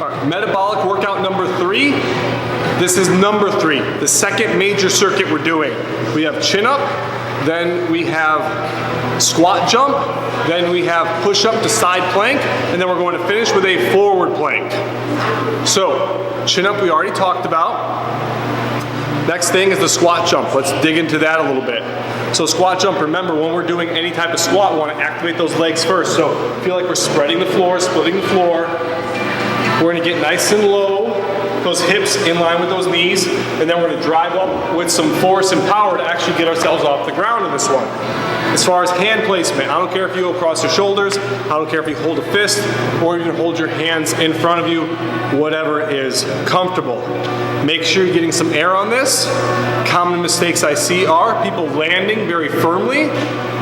Right, metabolic workout number 3. This is number 3, the second major circuit we're doing. We have chin up, then we have squat jump, then we have push up to side plank, and then we're going to finish with a forward plank. So, chin up we already talked about. Next thing is the squat jump. Let's dig into that a little bit. So squat jump, remember when we're doing any type of squat, we want to activate those legs first. So feel like we're spreading the floor, splitting the floor. We're going to get nice and low, those hips in line with those knees, and then we're going to drive up with some force and power to actually get ourselves off the ground in this one. As far as hand placement, I don't care if you go across your shoulders, I don't care if you hold a fist, or you can hold your hands in front of you, whatever is comfortable. Make sure you're getting some air on this. Common mistakes I see are people landing very firmly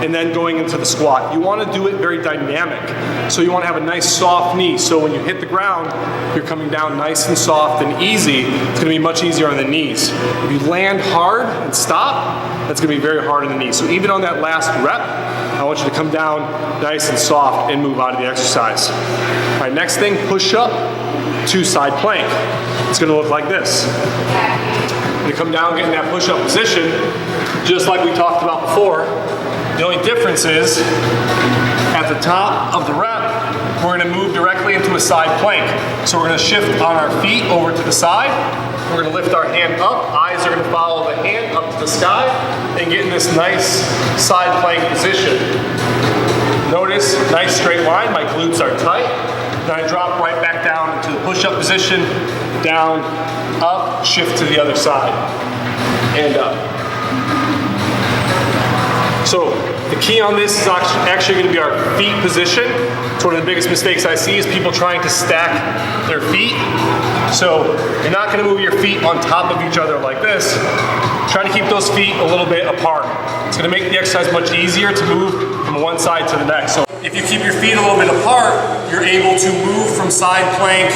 and then going into the squat. You want to do it very dynamic. So you want to have a nice soft knee. So when you hit the ground, you're coming down nice and soft and easy. It's going to be much easier on the knees. If you land hard and stop, that's going to be very hard on the knees. So even on that last rep, I want you to come down nice and soft and move out of the exercise. All right, next thing, push up to side plank. It's going to look like this. You come down, get in that push-up position, just like we talked about before. The only difference is, at the top of the rep, we're going to move directly into a side plank. So we're going to shift on our feet over to the side. We're going to lift our hand up. Eyes are going to follow the hand up to the sky and get in this nice side plank position. Notice, nice straight line. My glutes are tight. Then I drop right back down into the push-up position, down, up, shift to the other side, and up. So the key on this is actually going to be our feet position. It's one of the biggest mistakes I see is people trying to stack their feet. So you're not going to move your feet on top of each other like this. Try to keep those feet a little bit apart. It's going to make the exercise much easier to move from one side to the next. So if you keep your feet a little bit apart, you're able to move from side plank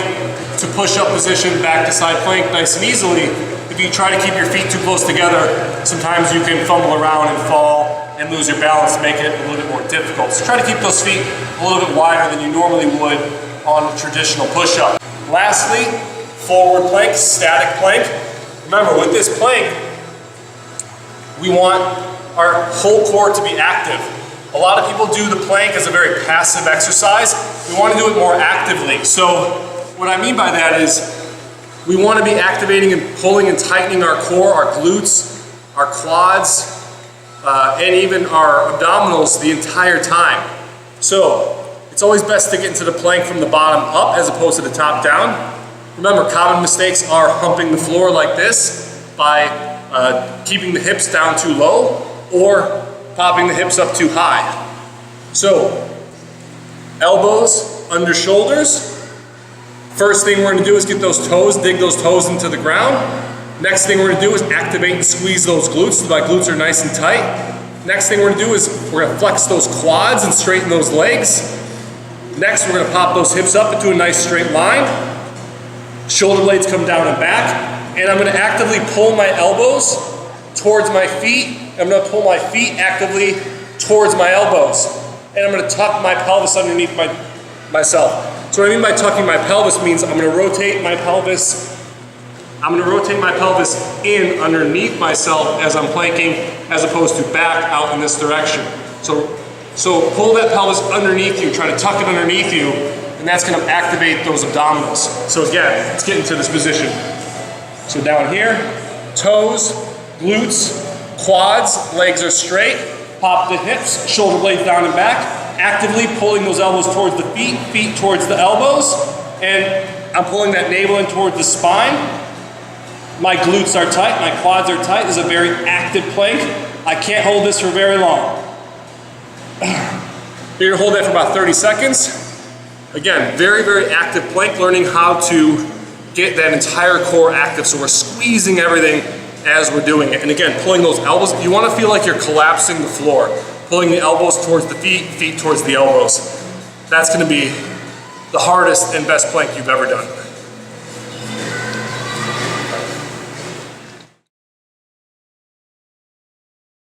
to push-up position back to side plank nice and easily. If you try to keep your feet too close together, sometimes you can fumble around and fall and lose your balance, make it a little bit more difficult. So try to keep those feet a little bit wider than you normally would on a traditional push-up. Lastly, forward plank, static plank. Remember, with this plank, we want our whole core to be active. A lot of people do the plank as a very passive exercise. We want to do it more actively. So what I mean by that is we want to be activating and pulling and tightening our core, our glutes, our quads, and even our abdominals the entire time. So it's always best to get into the plank from the bottom up as opposed to the top down. Remember, common mistakes are humping the floor like this by keeping the hips down too low or popping the hips up too high. So, elbows under shoulders. First thing we're going to do is get those toes, dig those toes into the ground. Next thing we're going to do is activate and squeeze those glutes so my glutes are nice and tight. Next thing we're going to do is we're going to flex those quads and straighten those legs. Next we're going to pop those hips up into a nice straight line. Shoulder blades come down and back. And I'm going to actively pull my elbows towards my feet. I'm going to pull my feet actively towards my elbows. And I'm going to tuck my pelvis underneath myself. So what I mean by tucking my pelvis means I'm going to rotate my pelvis. I'm going to rotate my pelvis in underneath myself as I'm planking, as opposed to back out in this direction. So pull that pelvis underneath you, try to tuck it underneath you, and that's going to activate those abdominals. So again, let's get into this position. So down here, toes, glutes, quads, legs are straight, pop the hips, shoulder blades down and back, actively pulling those elbows towards the feet, feet towards the elbows, and I'm pulling that navel in towards the spine. My glutes are tight, my quads are tight. This is a very active plank. I can't hold this for very long. You're gonna hold that for about 30 seconds. Again, very, very active plank, learning how to get that entire core active. So we're squeezing everything as we're doing it. And again, pulling those elbows, you want to feel like you're collapsing the floor. Pulling the elbows towards the feet, feet towards the elbows. That's going to be the hardest and best plank you've ever done.